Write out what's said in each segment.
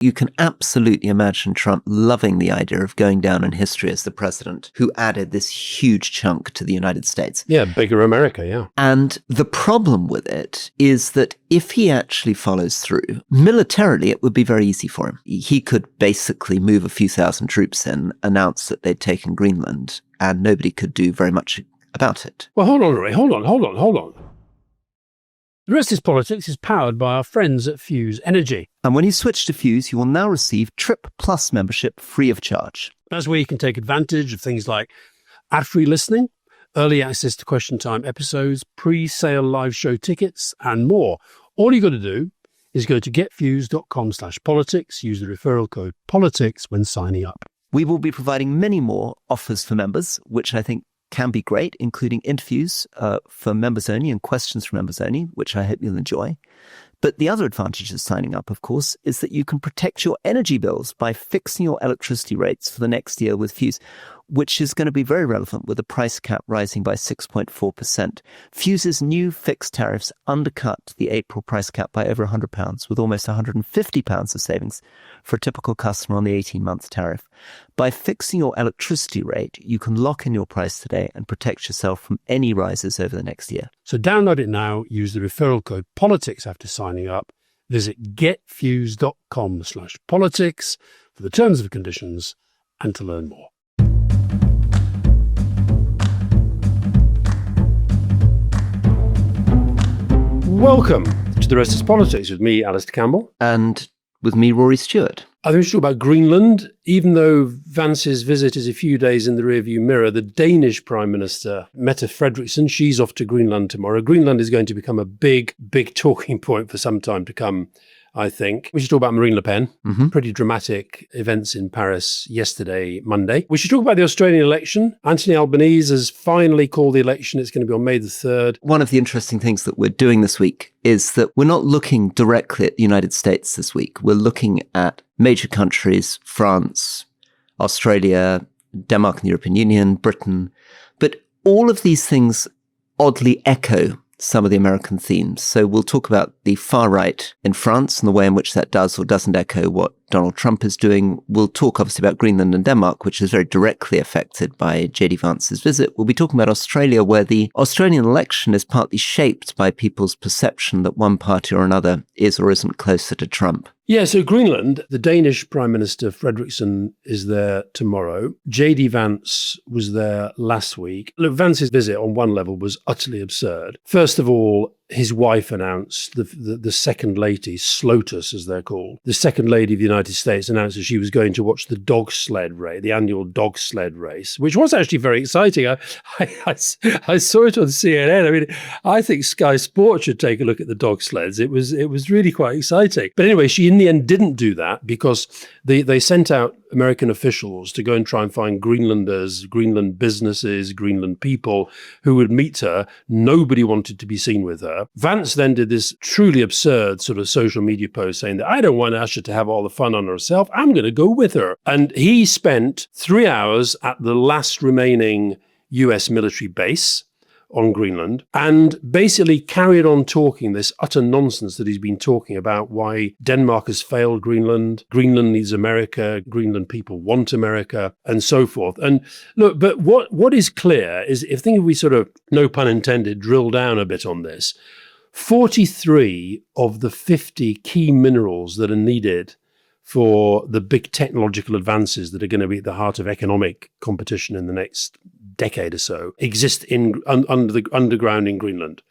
You can absolutely imagine Trump loving the idea of going down in history as the president who added this huge chunk to the United States. Yeah, bigger America, yeah. And the problem with it is that if he actually follows through, militarily, it would be very easy for him. He could basically move a few thousand troops in, announce that they'd taken Greenland, and nobody could do very much about it. Well, hold on, Rory. Hold on. The Rest is Politics is powered by our friends at Fuse Energy. And when you switch to Fuse, you will now receive Trip Plus membership free of charge. That's where you can take advantage of things like ad-free listening, early access to Question Time episodes, pre-sale live show tickets, and more. All you got to do is go to getfuse.com/politics, use the referral code politics when signing up. We will be providing many more offers for members, which I think can be great, including interviews for members only and questions for members only, which I hope you'll enjoy. But the other advantage of signing up, of course, is that you can protect your energy bills by fixing your electricity rates for the next year with Fuse, which is going to be very relevant with the price cap rising by 6.4%. Fuse's new fixed tariffs undercut the April price cap by over £100, with almost £150 of savings for a typical customer on the 18-month tariff. By fixing your electricity rate, you can lock in your price today and protect yourself from any rises over the next year. So download it now, use the referral code politics after signing up. Visit getfuse.com/politics for the terms and conditions and to learn more. Welcome to The Rest is Politics with me, Alastair Campbell. And with me, Rory Stewart. I think we should talk about Greenland. Even though Vance's visit is a few days in the rearview mirror, the Danish Prime Minister, Mette Frederiksen, she's off to Greenland tomorrow. Greenland is going to become a big talking point for some time to come, I think. We should talk about Marine Le Pen. Pretty dramatic events in Paris yesterday, Monday. We should talk about the Australian election. Anthony Albanese has finally called the election. It's going to be on May the 3rd. One of the interesting things that we're doing this week is that we're not looking directly at the United States this week. We're looking at major countries, France, Australia, Denmark and the European Union, Britain. But all of these things oddly echo some of the American themes. So we'll talk about the far right in France and the way in which that does or doesn't echo what Donald Trump is doing. We'll talk obviously about Greenland and Denmark, which is very directly affected by J.D. Vance's visit. We'll be talking about Australia, where the Australian election is partly shaped by people's perception that one party or another is or isn't closer to Trump. Yeah, so Greenland, the Danish Prime Minister Frederiksen is there tomorrow. J.D. Vance was there last week. Look, Vance's visit on one level was utterly absurd. First of all, his wife announced, the second lady, SLOTUS as they're called, the second lady of the United States announced that she was going to watch the dog sled race, the annual dog sled race, which was actually very exciting. I saw it on CNN. I mean, I think Sky Sports should take a look at the dog sleds. It was really quite exciting. But anyway, she in the end didn't do that because they sent out American officials to go and try and find Greenlanders, Greenland businesses, Greenland people who would meet her. Nobody wanted to be seen with her. Vance then did this truly absurd sort of social media post saying that I don't want Asha to have all the fun on herself. I'm going to go with her. And he spent 3 hours at the last remaining US military base on Greenland and basically carried on talking this utter nonsense that he's been talking about, why Denmark has failed Greenland, Greenland needs America, Greenland people want America, and so forth. And look, but what is clear is if we sort of, no pun intended, drill down a bit on this, 43 of the 50 key minerals that are needed for the big technological advances that are going to be at the heart of economic competition in the next decade or so exist under the underground in Greenland.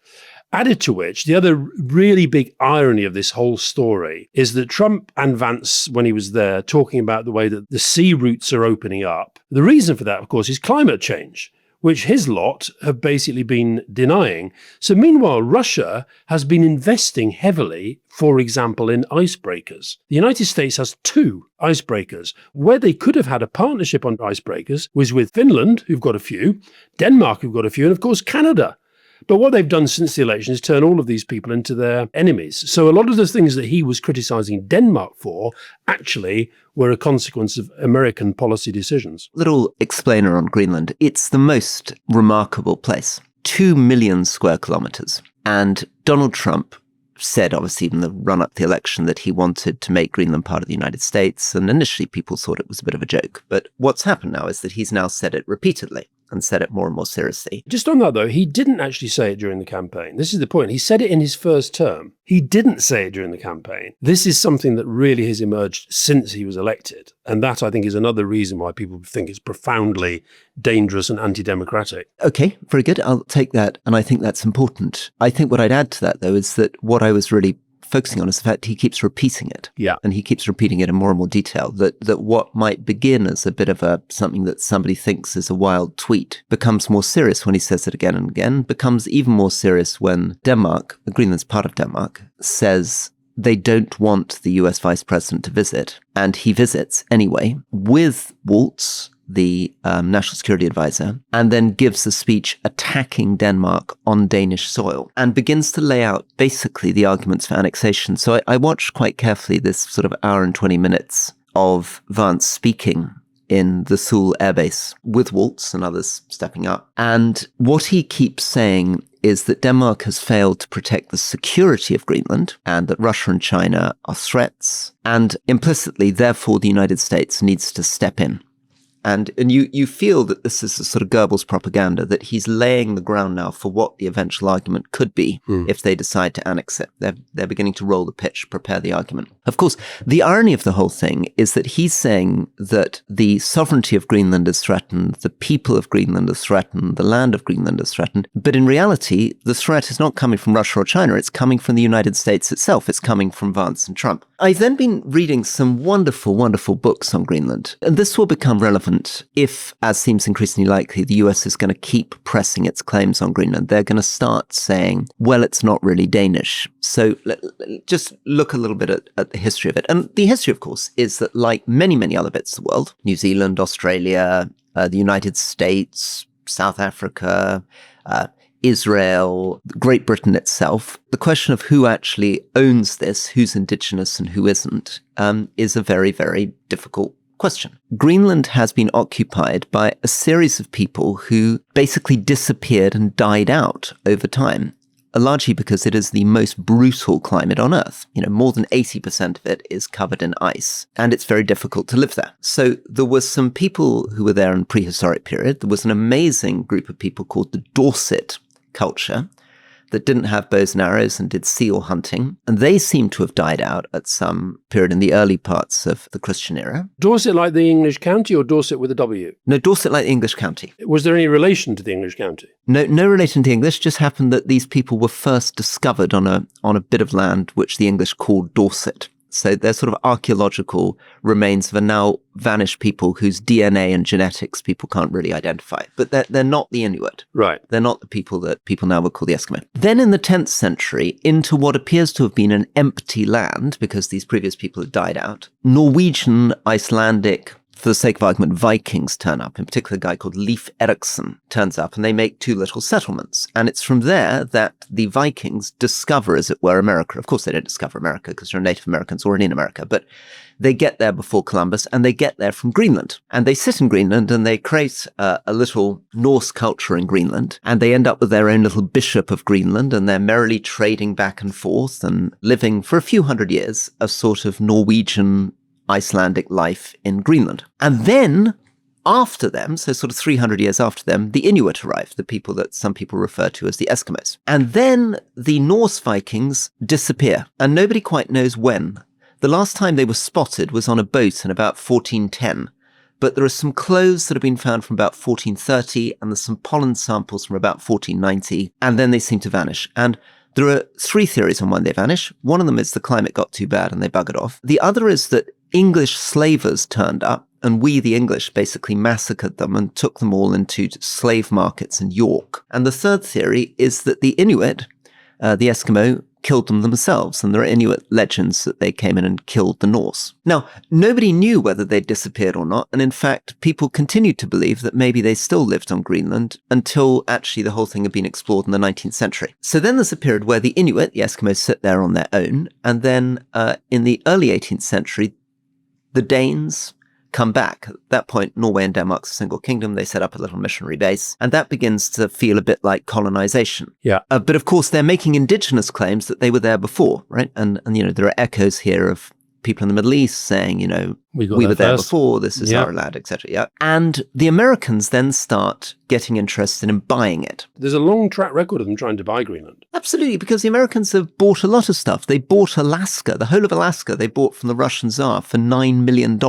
Added to which, the other really big irony of this whole story is that Trump and Vance, when he was there, talking about the way that the sea routes are opening up. The reason for that, of course, is climate change, which his lot have basically been denying. So meanwhile, Russia has been investing heavily, for example, in icebreakers. The United States has 2 icebreakers. Where they could have had a partnership on icebreakers was with Finland, who've got a few, Denmark, who've got a few, and of course, Canada. But what they've done since the election is turn all of these people into their enemies. So a lot of the things that he was criticizing Denmark for actually were a consequence of American policy decisions. Little explainer on Greenland. It's the most remarkable place. 2 million square kilometers. And Donald Trump said, obviously, in the run-up to the election, that he wanted to make Greenland part of the United States. And initially, people thought it was a bit of a joke. But what's happened now is that he's now said it repeatedly and said it more and more seriously. Just on that, though, he didn't actually say it during the campaign. This is the point. He said it in his first term. He didn't say it during the campaign. This is something that really has emerged since he was elected. And that, I think, is another reason why people think it's profoundly dangerous and anti-democratic. Okay, very good. I'll take that. And I think that's important. I think what I'd add to that, though, is that what I was really focusing on is the fact he keeps repeating it. Yeah. And he keeps repeating it in more and more detail, that what might begin as a bit of something that somebody thinks is a wild tweet becomes more serious when he says it again and again, becomes even more serious when Denmark, Greenland's part of Denmark, says they don't want the US vice president to visit. And he visits anyway with Waltz, the national security advisor, and then gives a speech attacking Denmark on Danish soil and begins to lay out basically the arguments for annexation. So I watched quite carefully this sort of hour and 20 minutes of Vance speaking in the Thule airbase with Waltz and others stepping up. And what he keeps saying is that Denmark has failed to protect the security of Greenland and that Russia and China are threats. And implicitly, therefore, the United States needs to step in. And you feel that this is a sort of Goebbels propaganda, that he's laying the ground now for what the eventual argument could be if they decide to annex it. They're beginning to roll the pitch, prepare the argument. Of course, the irony of the whole thing is that he's saying that the sovereignty of Greenland is threatened, the people of Greenland are threatened, the land of Greenland is threatened. But in reality, the threat is not coming from Russia or China. It's coming from the United States itself. It's coming from Vance and Trump. I've then been reading some wonderful, wonderful books on Greenland. And this will become relevant if, as seems increasingly likely, the US is going to keep pressing its claims on Greenland. They're going to start saying, well, it's not really Danish. So just look a little bit at the history of it. And the history, of course, is that like many, many other bits of the world, New Zealand, Australia, the United States, South Africa, Israel, Great Britain itself, the question of who actually owns this, who's indigenous and who isn't, is a very, very difficult question. Greenland has been occupied by a series of people who basically disappeared and died out over time, largely because it is the most brutal climate on Earth. You know, more than 80% of it is covered in ice, and it's very difficult to live there. So there were some people who were there in the prehistoric period. There was an amazing group of people called the Dorset culture that didn't have bows and arrows and did seal hunting. And they seem to have died out at some period in the early parts of the Christian era. Dorset like the English county or Dorset with a W? No, Dorset like the English county. Was there any relation to the English county? No relation to the English. Just happened that these people were first discovered on a bit of land which the English called Dorset. So they're sort of archaeological remains of a now vanished people whose DNA and genetics people can't really identify. But they're not the Inuit. Right. They're not the people that people now would call the Eskimo. Then in the 10th century, into what appears to have been an empty land, because these previous people had died out, Norwegian, Icelandic, for the sake of argument, Vikings turn up. In particular, a guy called Leif Erikson turns up, and they make two little settlements. And it's from there that the Vikings discover, as it were, America. Of course, they don't discover America because there are Native Americans already in America, but they get there before Columbus, and they get there from Greenland. And they sit in Greenland, and they create a little Norse culture in Greenland, and they end up with their own little bishop of Greenland, and they're merrily trading back and forth and living for a few hundred years a sort of Norwegian Icelandic life in Greenland. And then after them, so sort of 300 years after them, the Inuit arrived, the people that some people refer to as the Eskimos. And then the Norse Vikings disappear, and nobody quite knows when. The last time they were spotted was on a boat in about 1410. But there are some clothes that have been found from about 1430, and there's some pollen samples from about 1490, and then they seem to vanish. And there are three theories on when they vanish. One of them is the climate got too bad and they buggered off. The other is that English slavers turned up, and we, the English, basically massacred them and took them all into slave markets in York. And the third theory is that the Inuit, the Eskimo, killed them themselves, and there are Inuit legends that they came in and killed the Norse. Now, nobody knew whether they'd disappeared or not, and in fact, people continued to believe that maybe they still lived on Greenland until actually the whole thing had been explored in the 19th century. So then there's a period where the Inuit, the Eskimos, sit there on their own, and then in the early 18th century, the Danes, come back. At that point, Norway and Denmark's a single kingdom. They set up a little missionary base, and that begins to feel a bit like colonization. Yeah. But of course, they're making indigenous claims that they were there before, right? And there are echoes here of people in the Middle East saying, we were there before, this is our land, etc. Yeah. And the Americans then start getting interested in buying it. There's a long track record of them trying to buy Greenland. Absolutely, because the Americans have bought a lot of stuff. They bought Alaska, the whole of Alaska, they bought from the Russian Tsar for $9 million.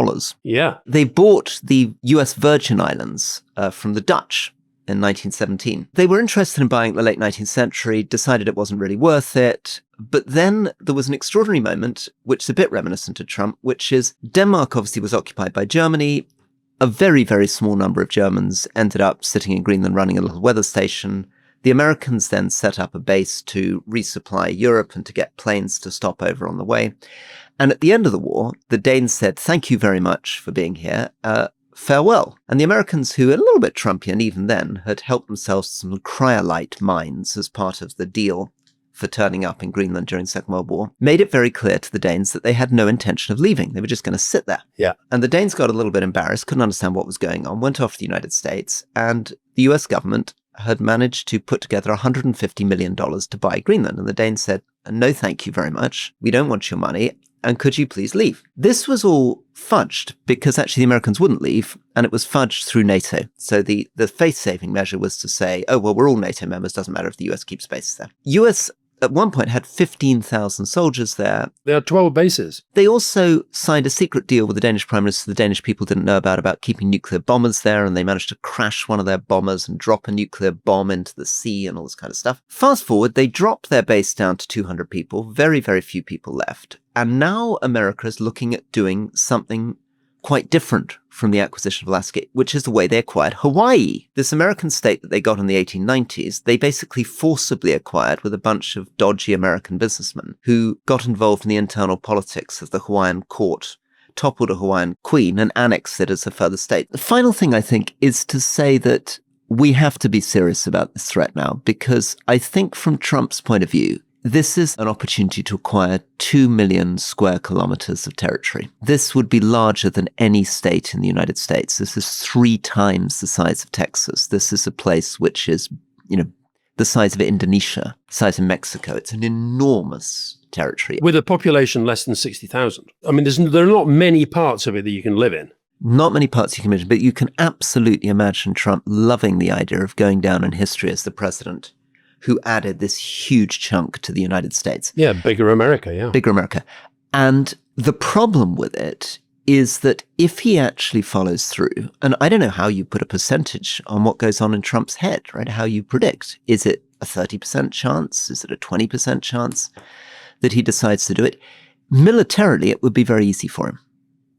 Yeah. They bought the US Virgin Islands from the Dutch in 1917. They were interested in buying it in the late 19th century, decided it wasn't really worth it. But then there was an extraordinary moment, which is a bit reminiscent of Trump, which is Denmark obviously was occupied by Germany. A very, very small number of Germans ended up sitting in Greenland running a little weather station. The Americans then set up a base to resupply Europe and to get planes to stop over on the way. And at the end of the war, the Danes said, thank you very much for being here. Farewell. And the Americans, who were a little bit Trumpian even then, had helped themselves to some cryolite mines as part of the deal for turning up in Greenland during the Second World War, made it very clear to the Danes that they had no intention of leaving. They were just going to sit there. Yeah. And the Danes got a little bit embarrassed, couldn't understand what was going on, went off to the United States, and the US government had managed to put together $150 million to buy Greenland. And the Danes said, no, thank you very much. We don't want your money. And could you please leave? This was all fudged because actually the Americans wouldn't leave, and it was fudged through NATO. So the faith-saving measure was to say, oh, well, we're all NATO members, doesn't matter if the US keeps bases there. US at one point had 15,000 soldiers there. There are 12 bases. They also signed a secret deal with the Danish Prime Minister the Danish people didn't know about keeping nuclear bombers there, and they managed to crash one of their bombers and drop a nuclear bomb into the sea and all this kind of stuff. Fast forward, they dropped their base down to 200 people, very, very few people left. And now America is looking at doing something quite different from the acquisition of Alaska, which is the way they acquired Hawaii. This American state that they got in the 1890s, they basically forcibly acquired with a bunch of dodgy American businessmen who got involved in the internal politics of the Hawaiian court, toppled a Hawaiian queen, and annexed it as a further state. The final thing, I think, is to say that we have to be serious about this threat now, because I think from Trump's point of view, this is an opportunity to acquire 2 million square kilometers of territory. This would be larger than any state in the United States. This is 3 times the size of Texas. This is a place which is, the size of Indonesia, the size of Mexico. It's an enormous territory. With a population less than 60,000. I mean, there are not many parts of it that you can live in. Not many parts you can imagine, but you can absolutely imagine Trump loving the idea of going down in history as the president who added this huge chunk to the United States. Yeah, bigger America, yeah. Bigger America. And the problem with it is that if he actually follows through, and I don't know how you put a percentage on what goes on in Trump's head, right? How you predict. Is it a 30% chance? Is it a 20% chance that he decides to do it? Militarily, it would be very easy for him,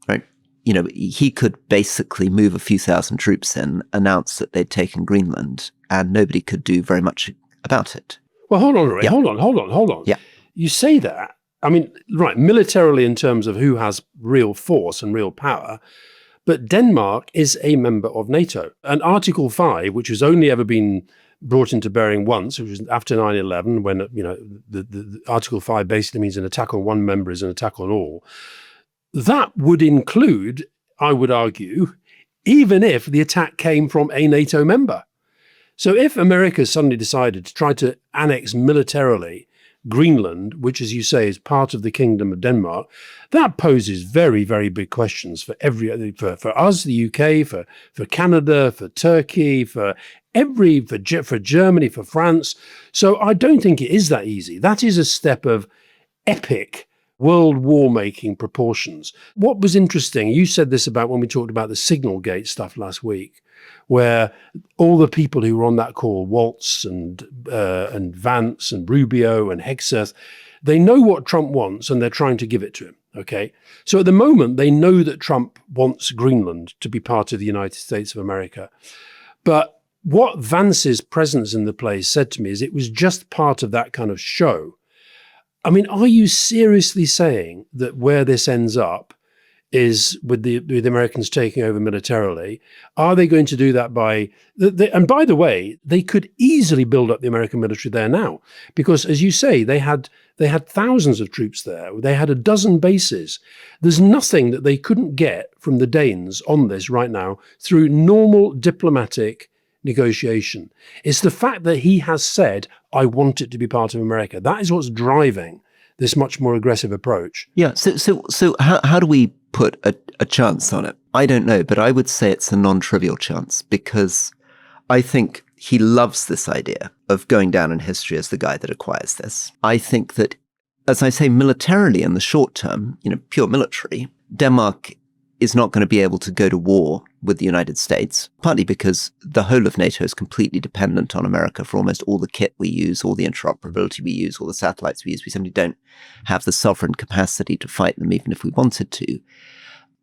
right? He could basically move a few thousand troops in, announce that they'd taken Greenland, and nobody could do very much about it. Well, hold on, Ray. Yeah. Hold on. Yeah. You say that. I mean, right, militarily in terms of who has real force and real power, but Denmark is a member of NATO. And Article 5, which has only ever been brought into bearing once, which was after 9/11, when, the Article 5 basically means an attack on one member is an attack on all. That would include, I would argue, even if the attack came from a NATO member. So if America suddenly decided to try to annex militarily Greenland, which, as you say, is part of the Kingdom of Denmark, that poses very, very big questions for us, the UK, for Canada, for Turkey, for Germany, for France. So I don't think it is that easy. That is a step of epic World War making proportions. What was interesting, you said this about when we talked about the Signal Gate stuff last week, where all the people who were on that call, Waltz and Vance and Rubio and Hegseth, they know what Trump wants and they're trying to give it to him. Okay. So at the moment, they know that Trump wants Greenland to be part of the United States of America. But what Vance's presence in the place said to me is it was just part of that kind of show. I mean, are you seriously saying that where this ends up is with the Americans taking over militarily. Are they going to do that by... and by the way, they could easily build up the American military there now, because, as you say, they had thousands of troops there. They had a dozen bases. There's nothing that they couldn't get from the Danes on this right now through normal diplomatic negotiation. It's the fact that he has said, I want it to be part of America. That is what's driving this much more aggressive approach. Yeah. So how do we put a chance on it? I don't know, but I would say it's a non-trivial chance, because I think he loves this idea of going down in history as the guy that acquires this. I think that, as I say, militarily in the short term, pure military, Denmark is not going to be able to go to war with the United States, partly because the whole of NATO is completely dependent on America for almost all the kit we use, all the interoperability we use, all the satellites we use. We simply don't have the sovereign capacity to fight them, even if we wanted to.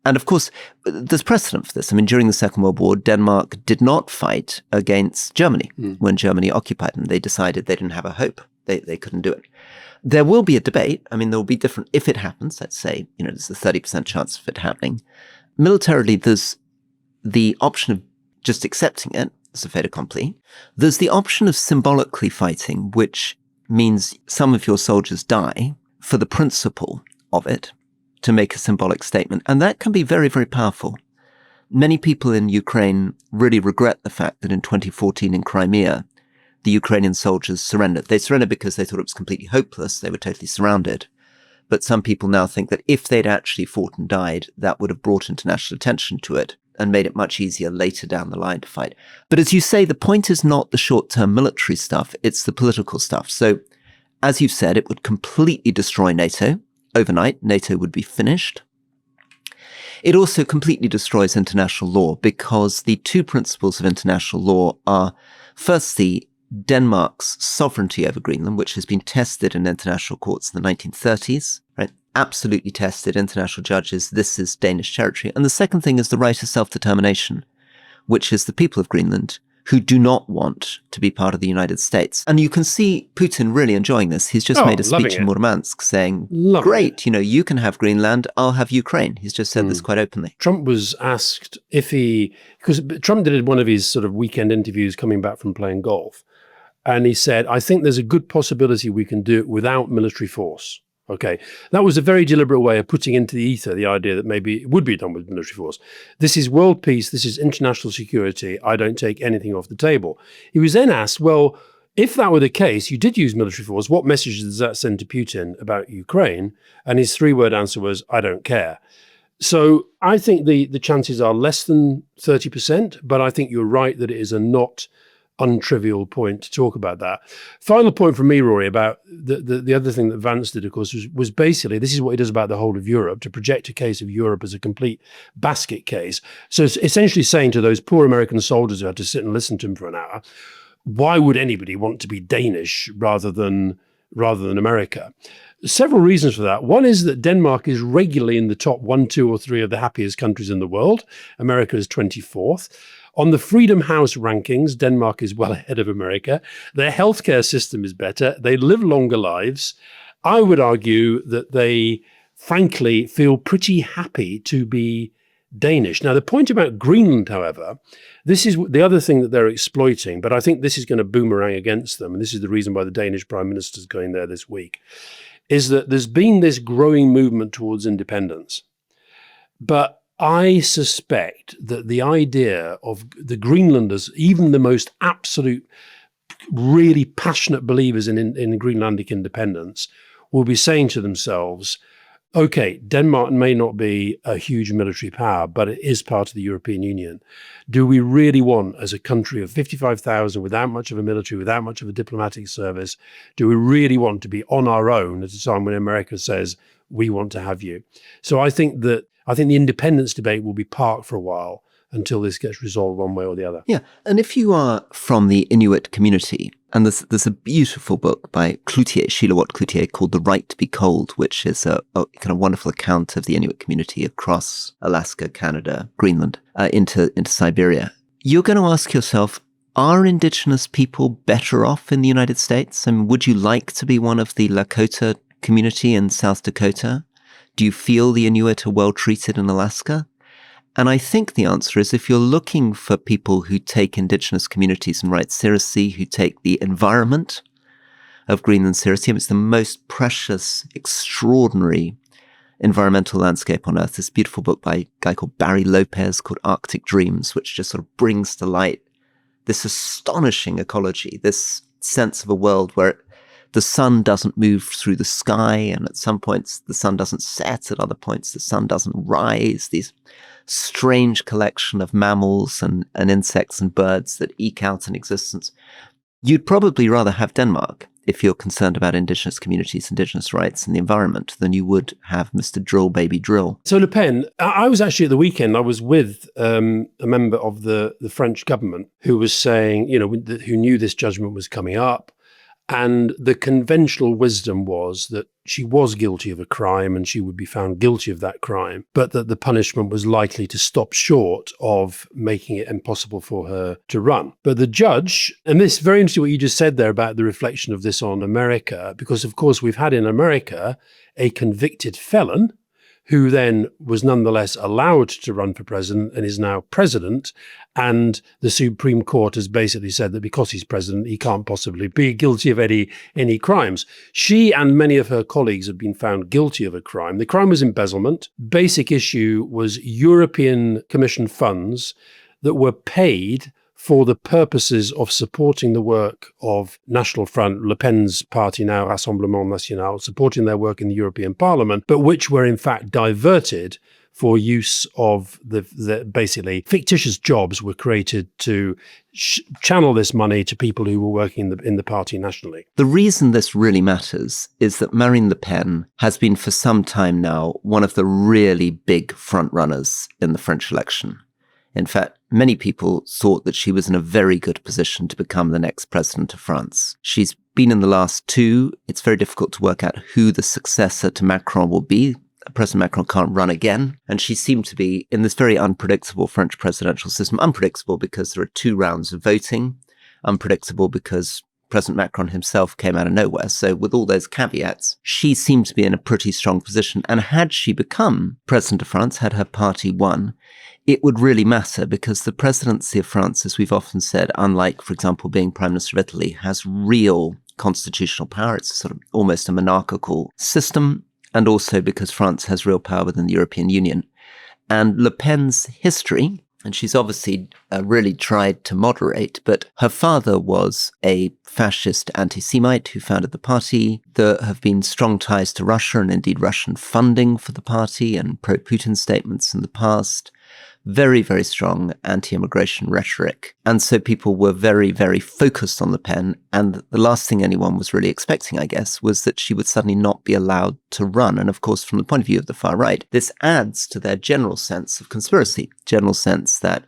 And of course, there's precedent for this. I mean, during the Second World War, Denmark did not fight against Germany when Germany occupied them. They decided they didn't have a hope. They couldn't do it. There will be a debate. I mean, there will be different, if it happens, let's say, there's a 30% chance of it happening. Militarily, there's the option of just accepting it as a fait accompli. There's the option of symbolically fighting, which means some of your soldiers die for the principle of it, to make a symbolic statement. And that can be very, very powerful. Many people in Ukraine really regret the fact that in 2014 in Crimea, the Ukrainian soldiers surrendered. They surrendered because they thought it was completely hopeless. They were totally surrounded. But some people now think that if they'd actually fought and died, that would have brought international attention to it and made it much easier later down the line to fight. But as you say, the point is not the short-term military stuff, it's the political stuff. So, as you've said, it would completely destroy NATO. Overnight, NATO would be finished. It also completely destroys international law, because the two principles of international law are, firstly, Denmark's sovereignty over Greenland, which has been tested in international courts in the 1930s, right? Absolutely tested. International judges, this is Danish territory. And the second thing is the right of self-determination, which is the people of Greenland who do not want to be part of the United States. And you can see Putin really enjoying this. He's just made a speech in Murmansk saying, great, you can have Greenland, I'll have Ukraine. He's just said this quite openly. Trump was asked because Trump did one of his sort of weekend interviews coming back from playing golf. And he said, I think there's a good possibility we can do it without military force. Okay, that was a very deliberate way of putting into the ether the idea that maybe it would be done with military force. This is world peace. This is international security. I don't take anything off the table. He was then asked, well, if that were the case, you did use military force, what message does that send to Putin about Ukraine? And his three-word answer was, I don't care. So I think the chances are less than 30%, but I think you're right that it is a not untrivial point to talk about that. Final point from me, Rory, about the other thing that Vance did, of course, was basically, this is what he does about the whole of Europe, to project a case of Europe as a complete basket case. So it's essentially saying to those poor American soldiers who had to sit and listen to him for an hour, why would anybody want to be Danish rather than America? Several reasons for that. One is that Denmark is regularly in the top 1, 2, or 3 of the happiest countries in the world. America is 24th. On the Freedom House rankings, Denmark is well ahead of America. Their healthcare system is better. They live longer lives. I would argue that they, frankly, feel pretty happy to be Danish. Now, the point about Greenland, however, this is the other thing that they're exploiting, but I think this is going to boomerang against them, and this is the reason why the Danish Prime Minister is going there this week, is that there's been this growing movement towards independence. But I suspect that the idea of the Greenlanders, even the most absolute, really passionate believers in Greenlandic independence, will be saying to themselves, okay, Denmark may not be a huge military power, but it is part of the European Union. Do we really want, as a country of 55,000, without much of a military, without much of a diplomatic service, do we really want to be on our own at a time when America says, we want to have you? So I think the independence debate will be parked for a while until this gets resolved one way or the other. Yeah. And if you are from the Inuit community, and there's a beautiful book by Cloutier, Shilawat Cloutier, called The Right to be Cold, which is a kind of wonderful account of the Inuit community across Alaska, Canada, Greenland, into Siberia. You're going to ask yourself, are Indigenous people better off in the United States? I mean, would you like to be one of the Lakota community in South Dakota? Do you feel the Inuit are well treated in Alaska? And I think the answer is if you're looking for people who take indigenous communities and rights seriously, who take the environment of Greenland seriously, it's the most precious, extraordinary environmental landscape on Earth. This beautiful book by a guy called Barry Lopez called Arctic Dreams, which just sort of brings to light this astonishing ecology, this sense of a world where the sun doesn't move through the sky, and at some points the sun doesn't set, at other points the sun doesn't rise. These strange collection of mammals and insects and birds that eke out an existence. You'd probably rather have Denmark if you're concerned about indigenous communities, indigenous rights and the environment than you would have Mr. Drill Baby Drill. So Le Pen, I was actually at the weekend, I was with a member of the French government who was saying, who knew this judgment was coming up. And the conventional wisdom was that she was guilty of a crime and she would be found guilty of that crime, but that the punishment was likely to stop short of making it impossible for her to run. But the judge, and this is very interesting what you just said there about the reflection of this on America, because of course we've had in America a convicted felon who then was nonetheless allowed to run for president and is now president. And the Supreme Court has basically said that because he's president, he can't possibly be guilty of any crimes. She and many of her colleagues have been found guilty of a crime. The crime was embezzlement. Basic issue was European Commission funds that were paid for the purposes of supporting the work of National Front, Le Pen's party now, Rassemblement National, supporting their work in the European Parliament, but which were in fact diverted for use of the basically fictitious jobs were created to channel this money to people who were working in the party nationally. The reason this really matters is that Marine Le Pen has been for some time now one of the really big frontrunners in the French election. In fact, many people thought that she was in a very good position to become the next president of France. She's been in the last two. It's very difficult to work out who the successor to Macron will be. President Macron can't run again. And she seemed to be in this very unpredictable French presidential system. Unpredictable because there are 2 rounds of voting. Unpredictable because President Macron himself came out of nowhere. So with all those caveats, she seemed to be in a pretty strong position. And had she become president of France, had her party won, it would really matter because the presidency of France, as we've often said, unlike, for example, being Prime Minister of Italy, has real constitutional power. It's sort of almost a monarchical system. And also because France has real power within the European Union. And Le Pen's history, and she's obviously really tried to moderate, but her father was a fascist anti-Semite who founded the party. There have been strong ties to Russia and indeed Russian funding for the party and pro-Putin statements in the past. Very, very strong anti-immigration rhetoric. And so people were very, very focused on Le Pen. And the last thing anyone was really expecting, I guess, was that she would suddenly not be allowed to run. And of course, from the point of view of the far right, this adds to their general sense of conspiracy, general sense that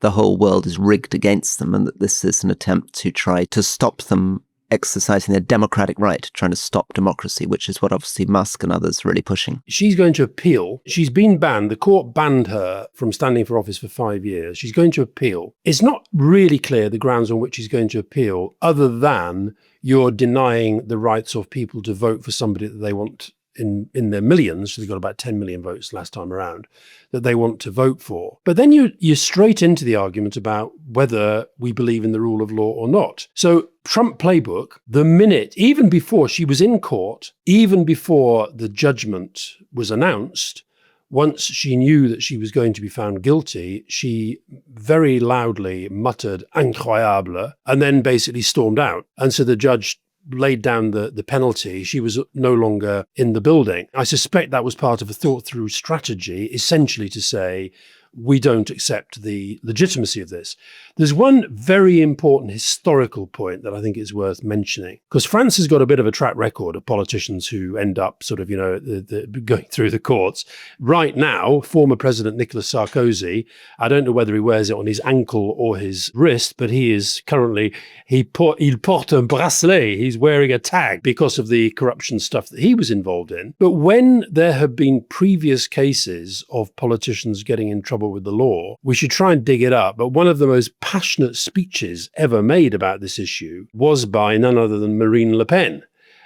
the whole world is rigged against them and that this is an attempt to try to stop them exercising their democratic right, trying to stop democracy, which is what obviously Musk and others are really pushing. She's going to appeal. She's been banned. The court banned her from standing for office for 5 years. She's going to appeal. It's not really clear the grounds on which she's going to appeal, other than you're denying the rights of people to vote for somebody that they want in their millions. So they got about 10 million votes last time around that they want to vote for. But then you're straight into the argument about whether we believe in the rule of law or not. So Trump playbook, the minute, even before she was in court, even before the judgment was announced, once she knew that she was going to be found guilty, she very loudly muttered "incroyable" and then basically stormed out. And so the judge laid down the penalty. She was no longer in the building. I suspect that was part of a thought through strategy, essentially to say, we don't accept the legitimacy of this. There's one very important historical point that I think is worth mentioning, because France has got a bit of a track record of politicians who end up sort of, going through the courts. Right now, former President Nicolas Sarkozy, I don't know whether he wears it on his ankle or his wrist, but he is currently, il porte un bracelet. He's wearing a tag because of the corruption stuff that he was involved in. But when there have been previous cases of politicians getting in trouble with the law, we should try and dig it up. But one of the most passionate speeches ever made about this issue was by none other than Marine Le Pen.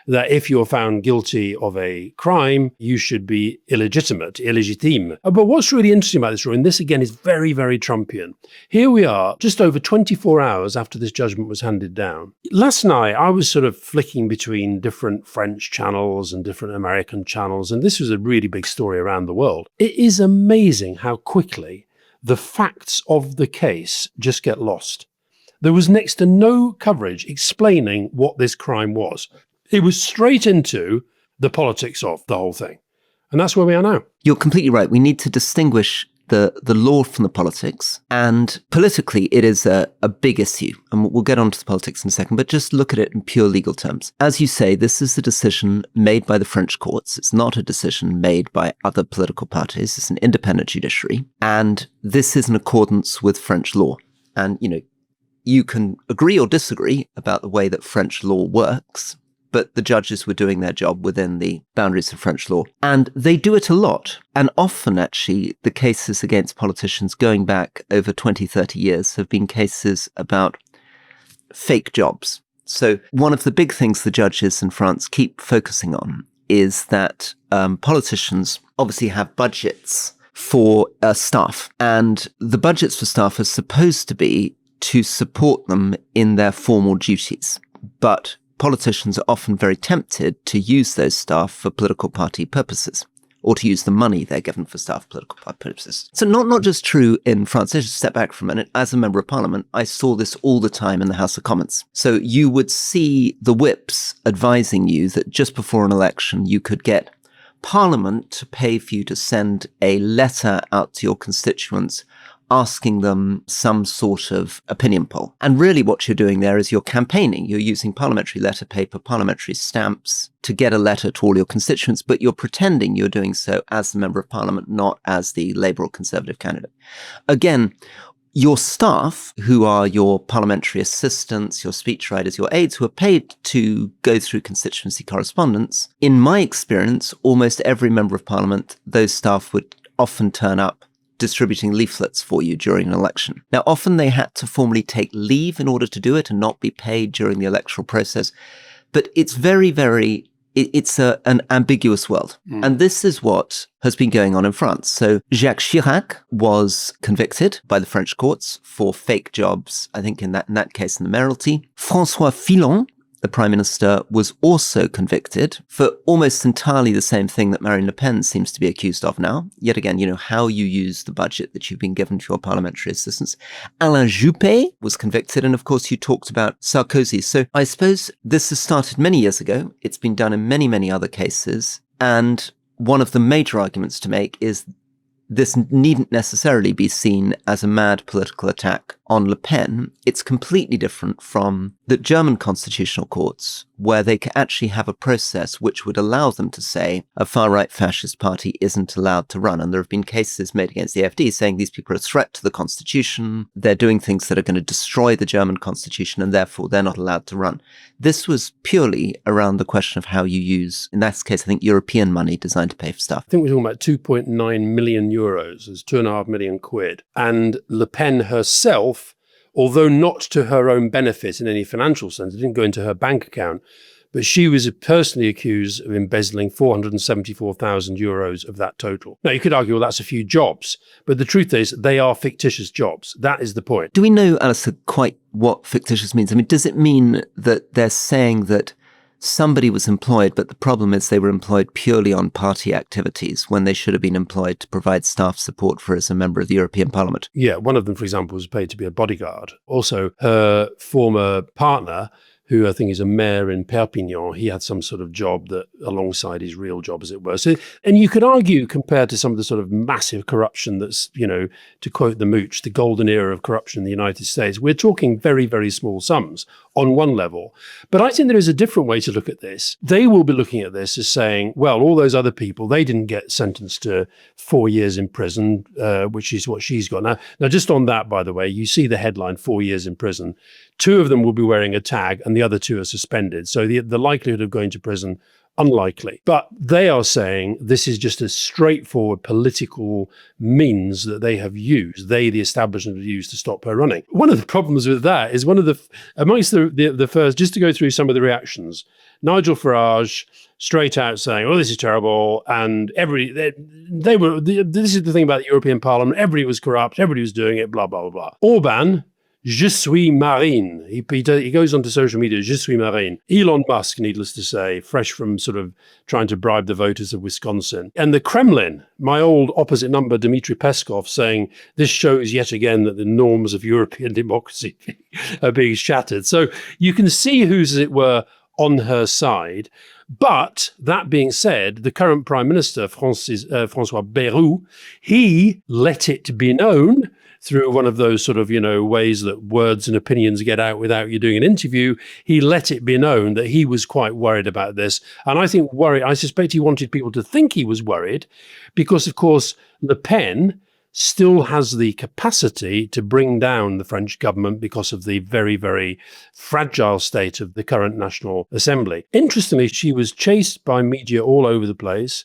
that if you're found guilty of a crime, you should be illégitime. But what's really interesting about this, Rory, and this again is very, very Trumpian. Here we are, just over 24 hours after this judgment was handed down. Last night, I was sort of flicking between different French channels and different American channels, and this was a really big story around the world. It is amazing how quickly the facts of the case just get lost. There was next to no coverage explaining what this crime was. It was straight into the politics of the whole thing. And that's where we are now. You're completely right. We need to distinguish the law from the politics. And politically, it is a big issue. And we'll get onto the politics in a second, but just look at it in pure legal terms. As you say, this is a decision made by the French courts. It's not a decision made by other political parties. It's an independent judiciary. And this is in accordance with French law. And, you can agree or disagree about the way that French law works, but the judges were doing their job within the boundaries of French law. And they do it a lot. And often, actually, the cases against politicians going back over 20, 30 years have been cases about fake jobs. So one of the big things the judges in France keep focusing on is that politicians obviously have budgets for staff. And the budgets for staff are supposed to be to support them in their formal duties. But politicians are often very tempted to use those staff for political party purposes, or to use the money they're given for staff political party purposes. So not just true in France. Let's just step back for a minute. As a member of parliament, I saw this all the time in the House of Commons. So you would see the whips advising you that just before an election, you could get Parliament to pay for you to send a letter out to your constituents asking them some sort of opinion poll. And really what you're doing there is you're campaigning. You're using parliamentary letter paper, parliamentary stamps to get a letter to all your constituents, but you're pretending you're doing so as the member of parliament, not as the Labour or Conservative candidate. Again, your staff, who are your parliamentary assistants, your speechwriters, your aides, who are paid to go through constituency correspondence, in my experience, almost every member of parliament, those staff would often turn up distributing leaflets for you during an election. Now, often they had to formally take leave in order to do it and not be paid during the electoral process. But it's it's an ambiguous world. And this is what has been going on in France. So Jacques Chirac was convicted by the French courts for fake jobs, I think in that case in the mayoralty. François Fillon, the Prime Minister, was also convicted for almost entirely the same thing that Marine Le Pen seems to be accused of now. Yet again, how you use the budget that you've been given to your parliamentary assistants. Alain Juppé was convicted, and of course you talked about Sarkozy. So I suppose this has started many years ago. It's been done in many, many other cases. And one of the major arguments to make is this needn't necessarily be seen as a mad political attack on Le Pen. It's completely different from the German constitutional courts, where they can actually have a process which would allow them to say a far-right fascist party isn't allowed to run. And there have been cases made against the AfD saying these people are a threat to the constitution, they're doing things that are going to destroy the German constitution, and therefore they're not allowed to run. This was purely around the question of how you use, in that case, I think, European money designed to pay for stuff. I think we're talking about 2.9 million euros, as 2.5 million quid. And Le Pen herself, although not to her own benefit in any financial sense, it didn't go into her bank account, but she was personally accused of embezzling 474,000 euros of that total. Now, you could argue, well, that's a few jobs, but the truth is they are fictitious jobs. That is the point. Do we know, Alastair, quite what fictitious means? I mean, does it mean that they're saying that somebody was employed, but the problem is they were employed purely on party activities when they should have been employed to provide staff support for as a member of the European Parliament? Yeah, one of them, for example, was paid to be a bodyguard. Also, her former partner, who I think is a mayor in Perpignan, he had some sort of job that alongside his real job, as it were. So, and you could argue, compared to some of the sort of massive corruption that's, to quote the mooch, the golden era of corruption in the United States, we're talking very, very small sums on one level. But I think there is a different way to look at this. They will be looking at this as saying, well, all those other people, they didn't get sentenced to 4 years in prison, which is what she's got. Now, just on that, by the way, you see the headline, 4 years in prison. 2 of them will be wearing a tag and the other 2 are suspended. So the likelihood of going to prison unlikely. But they are saying this is just a straightforward political means that they have used, the establishment have used to stop her running. One of the problems with that is amongst the first, just to go through some of the reactions, Nigel Farage straight out saying, "Oh, this is terrible," and this is the thing about the European Parliament. Everybody was corrupt. Everybody was doing it. Blah blah blah. Orban, "Je suis marine." He goes onto social media. "Je suis marine." Elon Musk, needless to say, fresh from sort of trying to bribe the voters of Wisconsin, and the Kremlin, my old opposite number, Dmitry Peskov, saying this shows yet again that the norms of European democracy are being shattered. So you can see who's, as it were, on her side. But that being said, the current Prime Minister, François Bayrou, he let it be known through one of those sort of, ways that words and opinions get out without you doing an interview. He let it be known that he was quite worried about this. And I suspect he wanted people to think he was worried because, of course, Le Pen still has the capacity to bring down the French government because of the very, very fragile state of the current National Assembly. Interestingly, she was chased by media all over the place,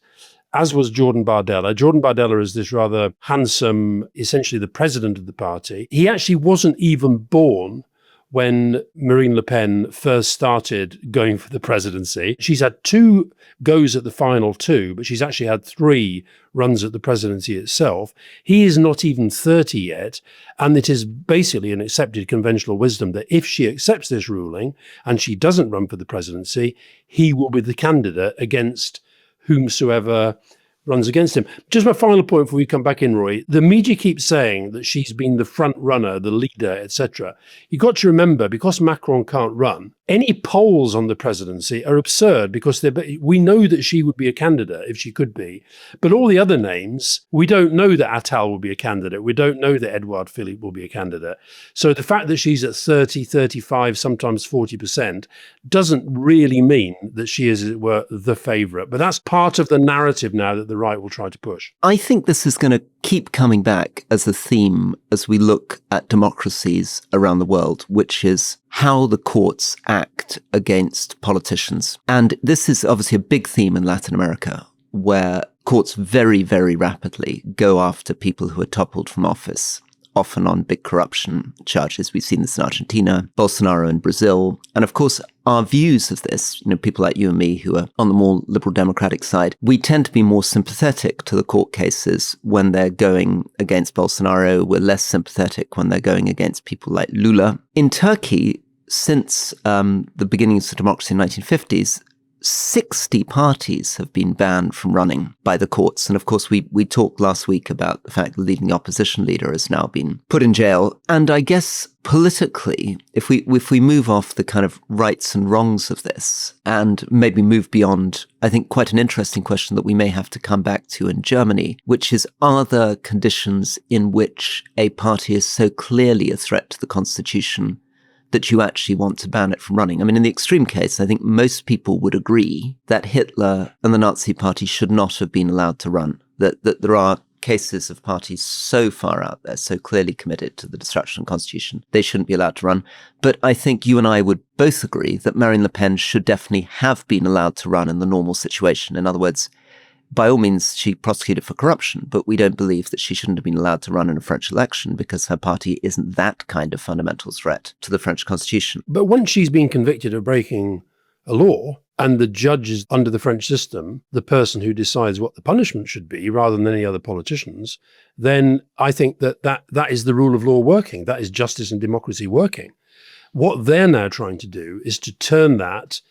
as was Jordan Bardella. Jordan Bardella is this rather handsome, essentially the president of the party. He actually wasn't even born when Marine Le Pen first started going for the presidency. She's had 2 goes at the final 2, but she's actually had 3 runs at the presidency itself. He is not even 30 yet, and it is basically an accepted conventional wisdom that if she accepts this ruling and she doesn't run for the presidency, he will be the candidate against whomsoever runs against him. Just my final point before we come back in, Roy. The media keeps saying that she's been the front runner, the leader, etc. You've got to remember, because Macron can't run, any polls on the presidency are absurd because we know that she would be a candidate if she could be. But all the other names, we don't know that Attal will be a candidate. We don't know that Edouard Philippe will be a candidate. So the fact that she's at 30, 35, sometimes 40% doesn't really mean that she is, as it were, the favourite. But that's part of the narrative now that the right will try to push. I think this is going to keep coming back as a theme as we look at democracies around the world, which is how the courts act against politicians. And this is obviously a big theme in Latin America, where courts very, very rapidly go after people who are toppled from office, often on big corruption charges. We've seen this in Argentina, Bolsonaro in Brazil. And of course, our views of this, people like you and me who are on the more liberal democratic side, we tend to be more sympathetic to the court cases when they're going against Bolsonaro. We're less sympathetic when they're going against people like Lula. In Turkey, since the beginnings of democracy in the 1950s, 60 parties have been banned from running by the courts. And of course, we talked last week about the fact the leading opposition leader has now been put in jail. And I guess politically, if we move off the kind of rights and wrongs of this and maybe move beyond, I think quite an interesting question that we may have to come back to in Germany, which is, are there conditions in which a party is so clearly a threat to the constitution that you actually want to ban it from running? I mean, in the extreme case, I think most people would agree that Hitler and the Nazi Party should not have been allowed to run, that there are cases of parties so far out there, so clearly committed to the destruction of the constitution, they shouldn't be allowed to run. But I think you and I would both agree that Marine Le Pen should definitely have been allowed to run in the normal situation. In other words, by all means, she prosecuted for corruption, but we don't believe that she shouldn't have been allowed to run in a French election because her party isn't that kind of fundamental threat to the French constitution. But once she's been convicted of breaking a law, and the judge is, under the French system, the person who decides what the punishment should be rather than any other politicians, then I think that is the rule of law working. That is justice and democracy working. What they're now trying to do is to turn that,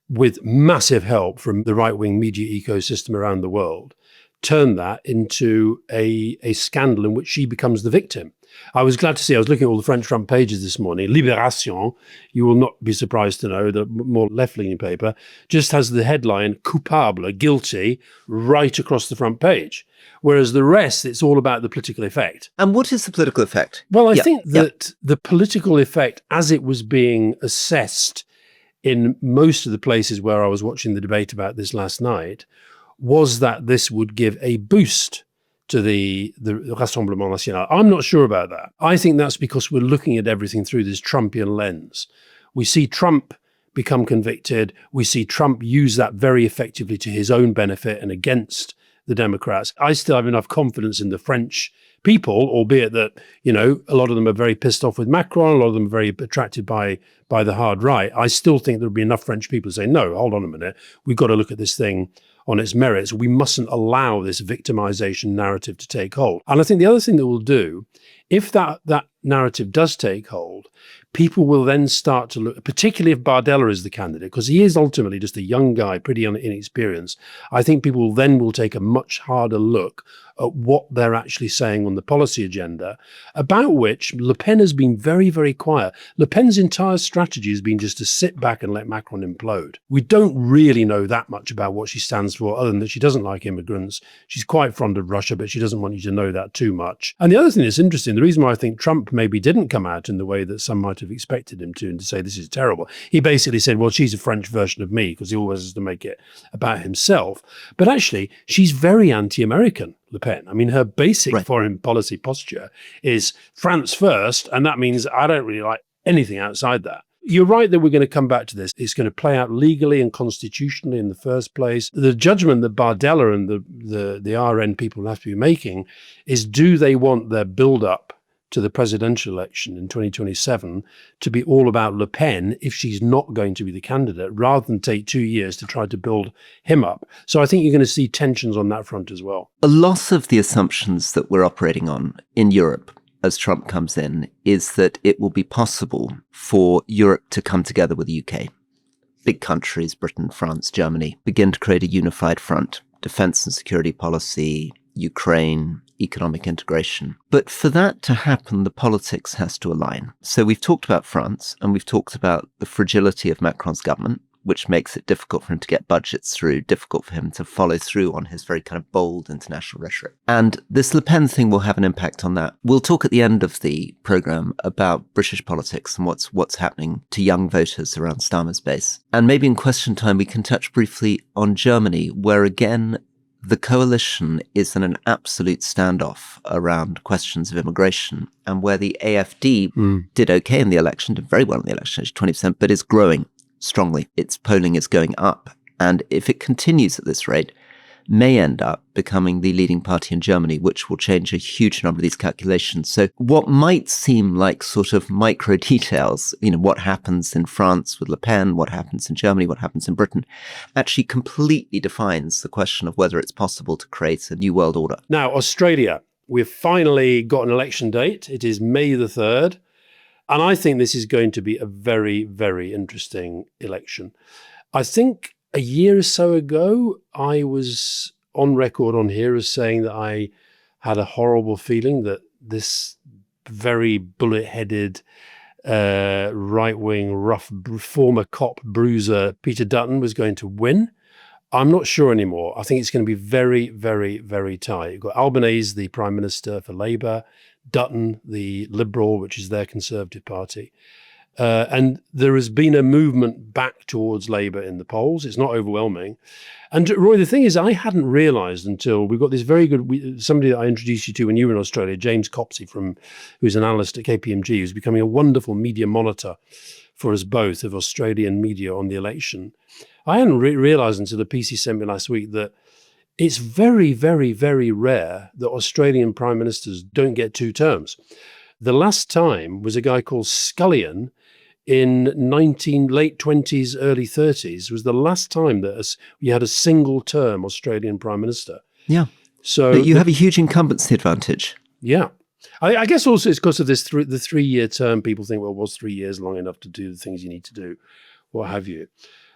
with massive help from the right-wing media ecosystem around the world, turn that into a scandal in which she becomes the victim. I was glad to see, I was looking at all the French front pages this morning. Libération, you will not be surprised to know, the more left-leaning paper, just has the headline, coupable, guilty, right across the front page. Whereas the rest, it's all about the political effect. And what is the political effect? Well, I think that the political effect, as it was being assessed in most of the places where I was watching the debate about this last night, was that this would give a boost to the Rassemblement National. I'm not sure about that. I think that's because we're looking at everything through this Trumpian lens. We see Trump become convicted. We see Trump use that very effectively to his own benefit and against the Democrats. I still have enough confidence in the French people, albeit that, a lot of them are very pissed off with Macron, a lot of them are very attracted by the hard right. I still think there'll be enough French people to say, no, hold on a minute, we've got to look at this thing on its merits. We mustn't allow this victimization narrative to take hold. And I think the other thing that we'll do, if that narrative does take hold, people will then start to look, particularly if Bardella is the candidate, because he is ultimately just a young guy, pretty inexperienced. I think people will take a much harder look at what they're actually saying on the policy agenda, about which Le Pen has been very, very quiet. Le Pen's entire strategy has been just to sit back and let Macron implode. We don't really know that much about what she stands for, other than that she doesn't like immigrants. She's quite fond of Russia, but she doesn't want you to know that too much. And the other thing that's interesting, the reason why I think Trump maybe didn't come out in the way that some might have expected him to, and to say this is terrible, he basically said, well, she's a French version of me, because he always has to make it about himself. But actually, she's very anti-American, Le Pen. I mean, her basic foreign policy posture is France first, and that means I don't really like anything outside that. You're right that we're going to come back to this. It's going to play out legally and constitutionally in the first place. The judgment that Bardella and the RN people have to be making is, do they want their build-up to the presidential election in 2027 to be all about Le Pen if she's not going to be the candidate, rather than take 2 years to try to build him up? So I think you're going to see tensions on that front as well. A lot of the assumptions that we're operating on in Europe as Trump comes in is that it will be possible for Europe to come together with the UK. Big countries, Britain, France, Germany, begin to create a unified front, defense and security policy, Ukraine, economic integration. But for that to happen, the politics has to align. So we've talked about France, and we've talked about the fragility of Macron's government, which makes it difficult for him to get budgets through, difficult for him to follow through on his very kind of bold international rhetoric. And this Le Pen thing will have an impact on that. We'll talk at the end of the programme about British politics and what's happening to young voters around Starmer's base. And maybe in question time, we can touch briefly on Germany, where again, the coalition is in an absolute standoff around questions of immigration, and where the AfD did okay in the election, did very well in the election, 20%, but is growing strongly. Its polling is going up. And if it continues at this rate, may end up becoming the leading party in Germany, which will change a huge number of these calculations. So what might seem like sort of micro details, what happens in France with Le Pen, what happens in Germany, what happens in Britain, actually completely defines the question of whether it's possible to create a new world order. Now, Australia, we've finally got an election date. It is May the 3rd. And I think this is going to be a very, very interesting election. I think a year or so ago, I was on record on here as saying that I had a horrible feeling that this very bullet-headed, right-wing, rough, former cop bruiser Peter Dutton was going to win. I'm not sure anymore. I think it's going to be very, very, very tight. You've got Albanese, the Prime Minister for Labour, Dutton, the Liberal, which is their Conservative Party. And there has been a movement back towards Labour in the polls. It's not overwhelming. And Roy, the thing is, I hadn't realised until we've got this very good, somebody that I introduced you to when you were in Australia, James Copsey, who's an analyst at KPMG, who's becoming a wonderful media monitor for us both of Australian media on the election. I hadn't realised until the piece he sent me last week that it's very, very, very rare that Australian prime ministers don't get 2 terms. The last time was a guy called Scullion in late 20s, early 30s. Was the last time that we had a single term Australian prime minister. Yeah. So but you have a huge incumbency advantage. Yeah. I guess also it's because of this the 3-year term. People think, well, was 3 years long enough to do the things you need to do? What have you?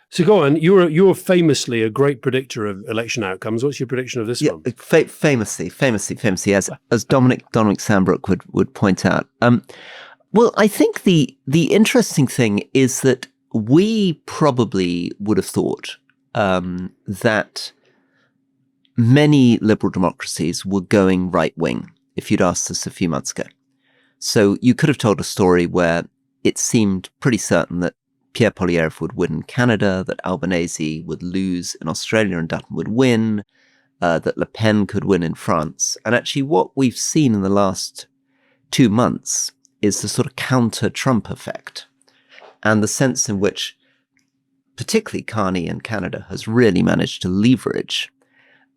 So go on. You're famously a great predictor of election outcomes. What's your prediction of this one? Famously, as Dominic Sandbrook would point out. Well, I think the interesting thing is that we probably would have thought that many liberal democracies were going right wing if you'd asked us a few months ago. So you could have told a story where it seemed pretty certain that Pierre Poilievre would win in Canada, that Albanese would lose in Australia and Dutton would win, that Le Pen could win in France. And actually what we've seen in the last 2 months is the sort of counter-Trump effect, and the sense in which particularly Carney in Canada, has really managed to leverage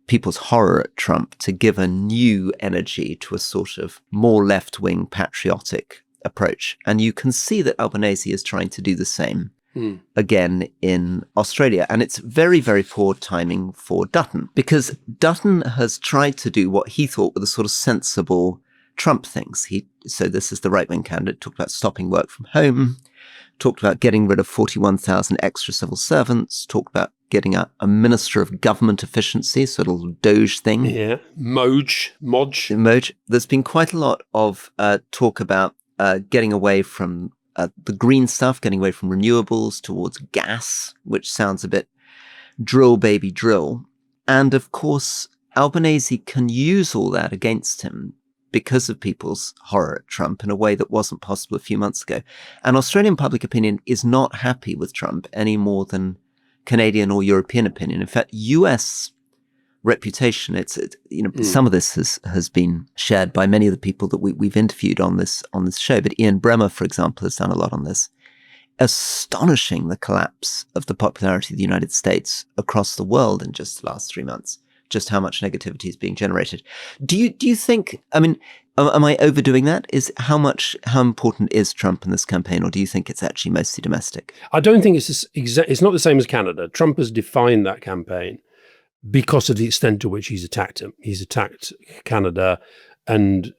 people's horror at Trump to give a new energy to a sort of more left-wing patriotic approach. And you can see that Albanese is trying to do the same again in Australia. And it's very, very poor timing for Dutton, because Dutton has tried to do what he thought were the sort of sensible Trump things. So this is the right-wing candidate, talked about stopping work from home, talked about getting rid of 41,000 extra civil servants, talked about getting a minister of government efficiency, sort of little Doge thing. Yeah, Moj. There's been quite a lot of talk about getting away from the green stuff, getting away from renewables towards gas, which sounds a bit drill, baby, drill. And of course, Albanese can use all that against him because of people's horror at Trump in a way that wasn't possible a few months ago. And Australian public opinion is not happy with Trump any more than Canadian or European opinion. In fact, US reputation, some of this has been shared by many of the people that we've interviewed on this show. But Ian Bremmer, for example, has done a lot on this. Astonishing, the collapse of the popularity of the United States across the world in just the last 3 months. Just how much negativity is being generated. Do you think, I mean, am I overdoing that? How important is Trump in this campaign, or do you think it's actually mostly domestic? I don't think it's not the same as Canada. Trump has defined that campaign because of the extent to which he's attacked him. He's attacked Canada, and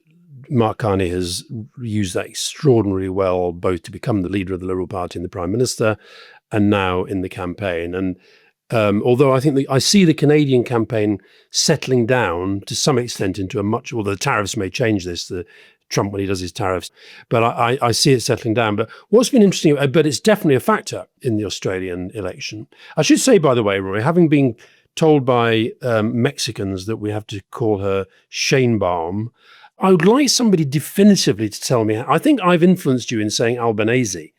Mark Carney has used that extraordinarily well, both to become the leader of the Liberal Party and the Prime Minister, and now in the campaign. And although I think I see the Canadian campaign settling down to some extent into although the tariffs may change this, the Trump when he does his tariffs, but I see it settling down. But what's been interesting, but it's definitely a factor in the Australian election. I should say, by the way, Rory, having been told by Mexicans that we have to call her Shanebaum, I would like somebody definitively to tell me. I think I've influenced you in saying Albanese,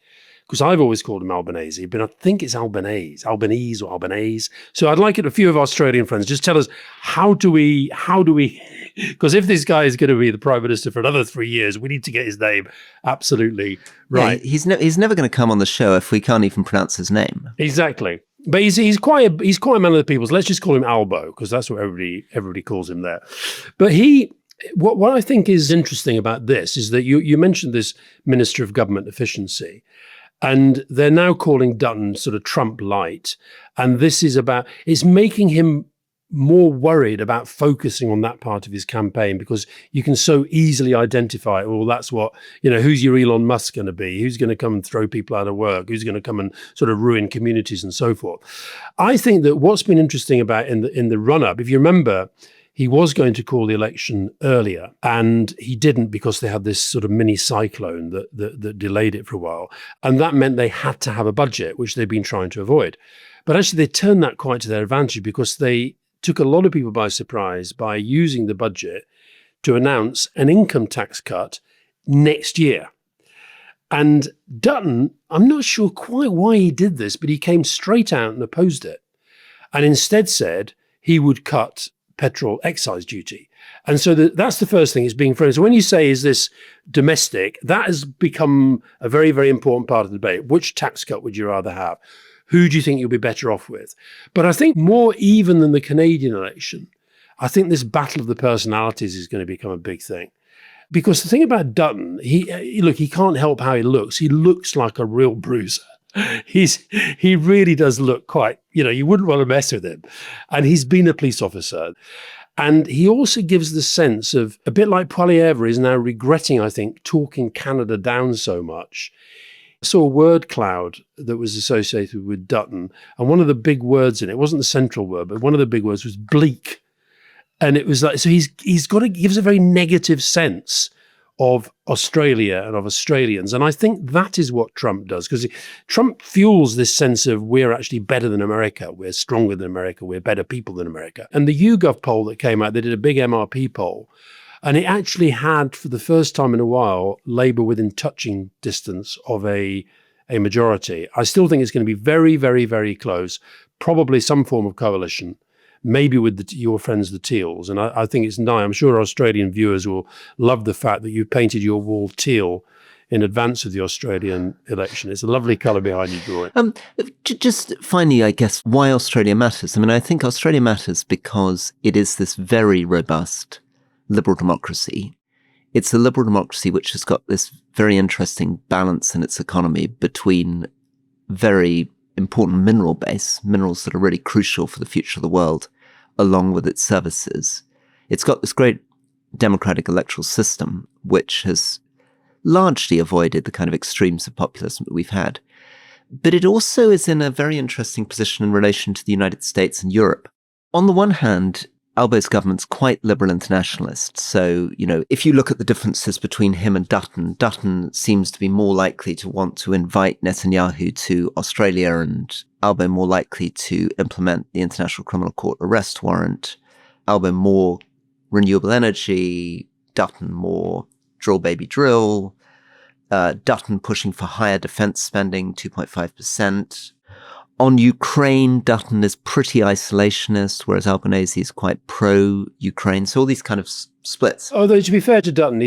because I've always called him Albanese, but I think it's Albanese or Albanese. So I'd like it, a few of our Australian friends, just tell us, how do we, because if this guy is going to be the Prime Minister for another 3 years, we need to get his name absolutely right. Yeah, he's never going to come on the show if we can't even pronounce his name. Exactly. But he's quite a man of the people. So let's just call him Albo, because that's what everybody calls him there. But what I think is interesting about this is that you mentioned this Minister of Government Efficiency, and they're now calling Dutton sort of Trump light. And this is it's making him more worried about focusing on that part of his campaign, because you can so easily identify, well, that's what, who's your Elon Musk going to be? Who's going to come and throw people out of work? Who's going to come and sort of ruin communities and so forth? I think that what's been interesting about in the run-up, if you remember, he was going to call the election earlier, and he didn't, because they had this sort of mini cyclone that delayed it for a while. And that meant they had to have a budget, which they've been trying to avoid. But actually, they turned that quite to their advantage, because they took a lot of people by surprise by using the budget to announce an income tax cut next year. And Dutton, I'm not sure quite why he did this, but he came straight out and opposed it, and instead said he would cut petrol excise duty. And so that's the first thing, is being friends. So when you say, is this domestic, that has become a very, very important part of the debate. Which tax cut would you rather have? Who do you think you'll be better off with? But I think more even than the Canadian election, I think this battle of the personalities is going to become a big thing. Because the thing about Dutton, he can't help how he looks. He looks like a real bruiser. He really does look quite, you wouldn't want to mess with him. And he's been a police officer. And he also gives the sense of, a bit like Poilievre is now regretting, I think, talking Canada down so much. I saw a word cloud that was associated with Dutton, and one of the big words in it wasn't the central word, but one of the big words was bleak. And it was like, so he gives a very negative sense of Australia and of Australians. And I think that is what Trump does, because Trump fuels this sense of we're actually better than America, we're stronger than America, we're better people than America. And the YouGov poll that came out, they did a big MRP poll, and it actually had, for the first time in a while, Labour within touching distance of a majority. I still think it's going to be very, very, very close, probably some form of coalition, maybe with your friends, the Teals. And I think it's nice. I'm sure Australian viewers will love the fact that you painted your wall teal in advance of the Australian election. It's a lovely colour behind you, Rory. Just finally, I guess, why Australia matters. I mean, I think Australia matters because it is this very robust liberal democracy. It's a liberal democracy which has got this very interesting balance in its economy between very important mineral base, minerals that are really crucial for the future of the world, along with its services. It's got this great democratic electoral system, which has largely avoided the kind of extremes of populism that we've had. But it also is in a very interesting position in relation to the United States and Europe. On the one hand, Albo's government's quite liberal internationalist. So, if you look at the differences between him and Dutton seems to be more likely to want to invite Netanyahu to Australia and Albo more likely to implement the International Criminal Court arrest warrant. Albo more renewable energy, Dutton more drill baby drill, Dutton pushing for higher defense spending, 2.5%. On Ukraine, Dutton is pretty isolationist, whereas Albanese is quite pro-Ukraine. So all these kind of splits. Although, to be fair to Dutton,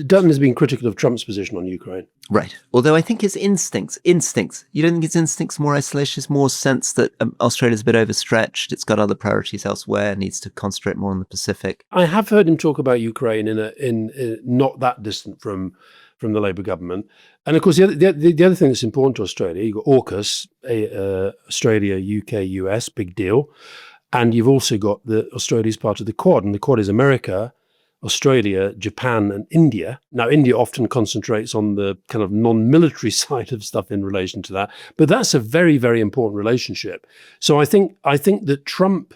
Dutton has been critical of Trump's position on Ukraine. Right. Although I think his instincts, you don't think his instincts more isolationist, more sense that Australia's a bit overstretched, it's got other priorities elsewhere, needs to concentrate more on the Pacific? I have heard him talk about Ukraine in not that distant from the Labour government. And of course, the other thing that's important to Australia, you've got AUKUS, Australia, UK, US, big deal. And you've also got Australia's part of the Quad, and the Quad is America, Australia, Japan, and India. Now, India often concentrates on the kind of non-military side of stuff in relation to that, but that's a very, very important relationship. So I think that Trump,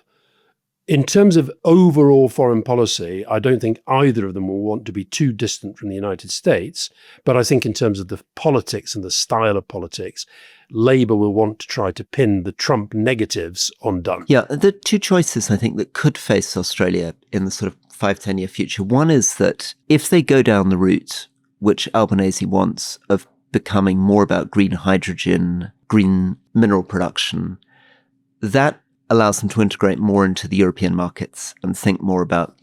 in terms of overall foreign policy, I don't think either of them will want to be too distant from the United States. But I think in terms of the politics and the style of politics, Labour will want to try to pin the Trump negatives on Dutton. Yeah, there are two choices, I think, that could face Australia in the sort of 5-10 year future. One is that if they go down the route, which Albanese wants, of becoming more about green hydrogen, green mineral production, that allows them to integrate more into the European markets and think more about,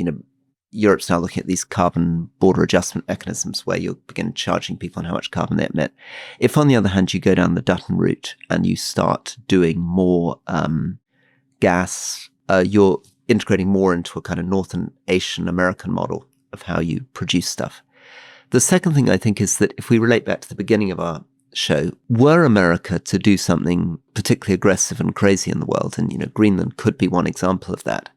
Europe's now looking at these carbon border adjustment mechanisms where you'll begin charging people on how much carbon they emit. If, on the other hand, you go down the Dutton route and you start doing more gas, you're integrating more into a kind of Northern Asian American model of how you produce stuff. The second thing I think is that if we relate back to the beginning of our show, were America to do something particularly aggressive and crazy in the world, and Greenland could be one example of that,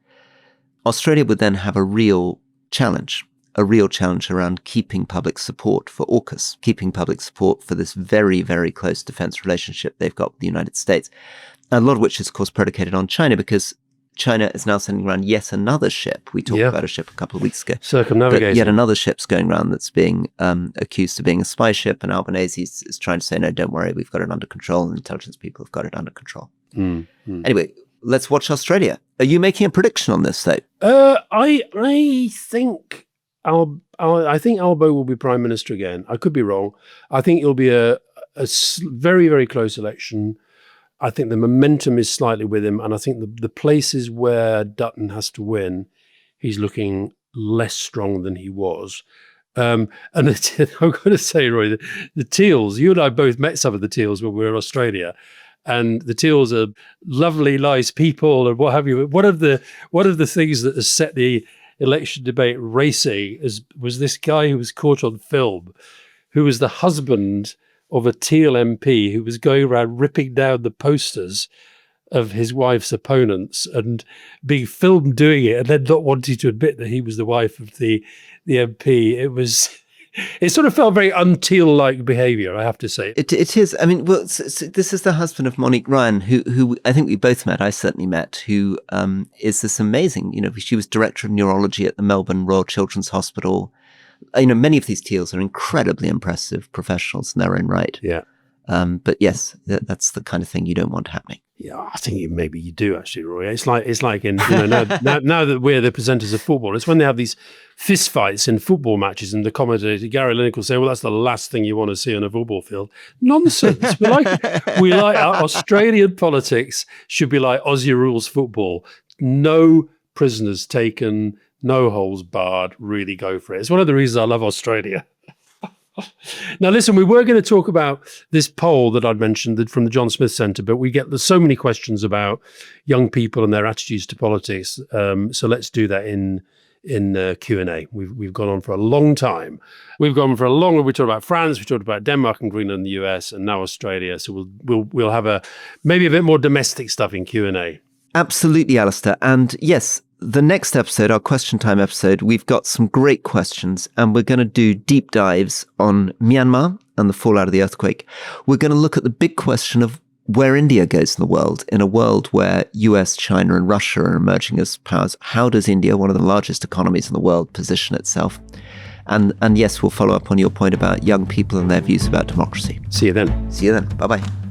Australia would then have a real challenge around keeping public support for AUKUS, keeping public support for this very, very close defense relationship they've got with the United States, a lot of which is, of course, predicated on China, because China is now sending around yet another ship. We talked about a ship a couple of weeks ago. Circumnavigating. Yet another ship's going around that's being accused of being a spy ship, and Albanese is trying to say, no, don't worry, we've got it under control, and intelligence people have got it under control. Anyway, let's watch Australia. Are you making a prediction on this, though? I think Albo will be Prime Minister again. I could be wrong. I think it'll be a very, very close election. I think the momentum is slightly with him, and I think the places where Dutton has to win, he's looking less strong than he was. And I've got to say, Roy, the Teals, you and I both met some of the Teals when we were in Australia, and the Teals are lovely, nice people, and what have you. One of the things that has set the election debate racing was this guy who was caught on film, who was the husband of a Teal MP who was going around ripping down the posters of his wife's opponents and being filmed doing it, and then not wanting to admit that he was the wife of the MP. It sort of felt very un-Teal-like behaviour, I have to say. It is. I mean, well, this is the husband of Monique Ryan, who I think we both met. I certainly met. Who is this amazing? She was director of neurology at the Melbourne Royal Children's Hospital. Many of these Teals are incredibly impressive professionals in their own right. Yeah. But yes, that's the kind of thing you don't want happening. Yeah, I think maybe you do actually, Roy. It's like in now that we're the presenters of football, it's when they have these fist fights in football matches, and the commentator Gary Lineker will say, "Well, that's the last thing you want to see on a football field." Nonsense. we like our Australian politics should be like Aussie rules football. No prisoners taken, no holes barred. Really go for it. It's one of the reasons I love Australia. Now, listen, we were going to talk about this poll that I'd mentioned from the John Smith Centre, but there's so many questions about young people and their attitudes to politics. So let's do that in Q&A. We've gone on for a long time. We talked about France, we talked about Denmark and Greenland and the US, and now Australia. So we'll have maybe a bit more domestic stuff in Q&A. Absolutely, Alastair. And yes, the next episode, our question time episode, we've got some great questions, and we're going to do deep dives on Myanmar and the fallout of the earthquake. We're going to look at the big question of where India goes in a world where US, China, and Russia are emerging as powers. How does India, one of the largest economies in the world, position itself? And yes, we'll follow up on your point about young people and their views about democracy. See you then. Bye-bye.